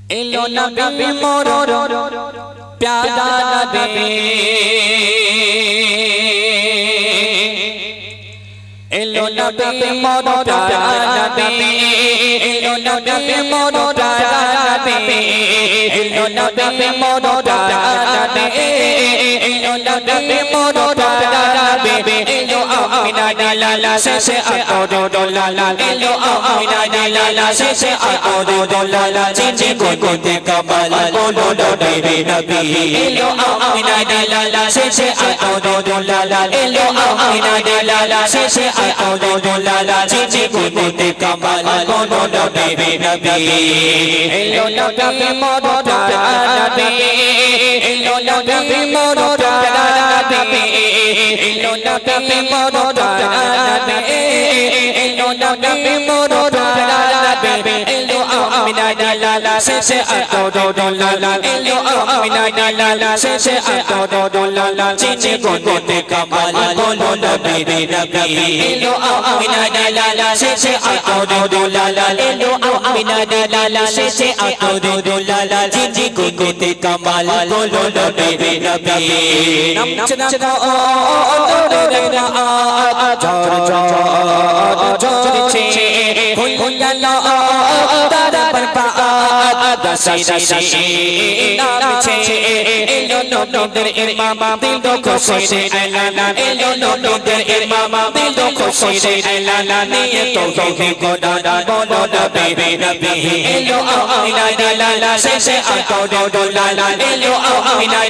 Elo nabi moro pyara nabi Elo nabi moro pyara nabi Elo nabi moro pyara nabi Elo nabi moro pyara nabi Elo nabi moro pyara nabi Elo amina la se aodo la Elo amina la se aodo la Jinji ko te kamal bolo nabi nabi Elo amina la se aodo la Elo amina la se aodo la Jinji ko te kamal bolo nabi nabi Elo nabi moro pyara nabi Elo nabi moro pyara nabi Elo nabi moro pyara nabi Elo nabi moro pyara nabi Elo amina la se aodo la Elo amina la se aodo la Jinji ko te kamal bolo nabi nabi Elo amina la se aodo la Elo amina la se aodo la Jinji ko te kamal bolo nabi nabi Nam chana Jinji ko te kamal bolo nabi nabi Elo amina la se aodo la Elo amina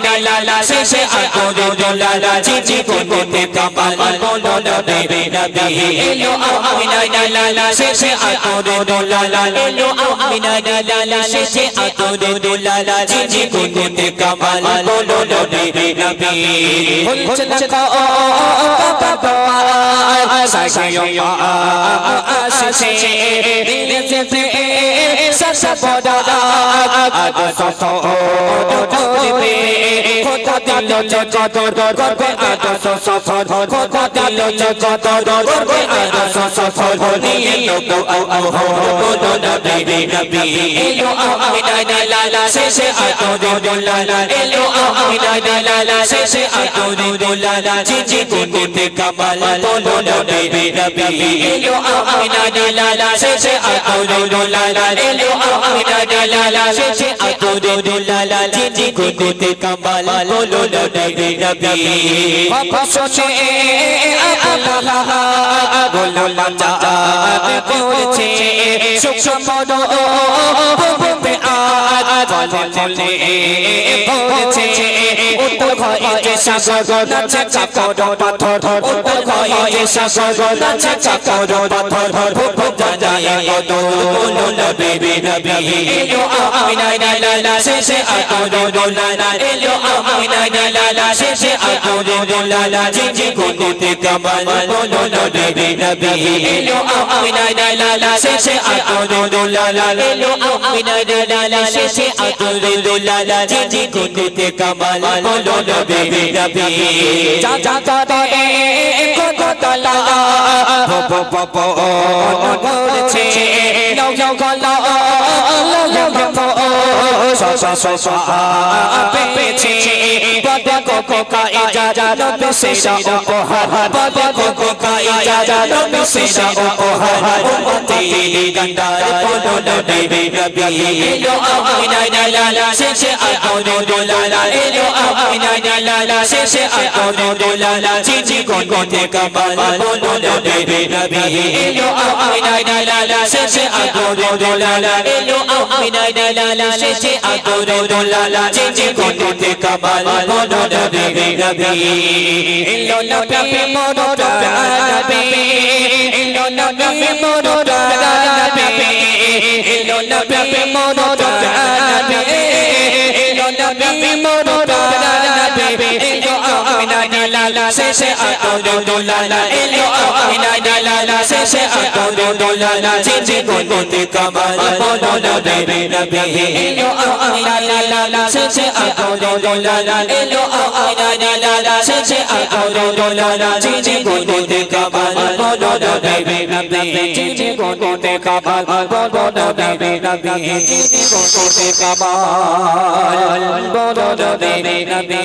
la se aodo la Jinji ko te kamal bolo nabi nabi Chana sayo asise sa boda শেষে আকর দোলালা জি গুনতে কামাল বলো নবী নবী এলো আমিনা লালা শেষে আকর দোলালা এলো আমিনা লালা শেষে আকর দোলালা জি গুনতে কামাল বলো নবী নবী জি গুনতে কামাল বলো নবী নবী জি গুনতে কামাল বলো নবী নবী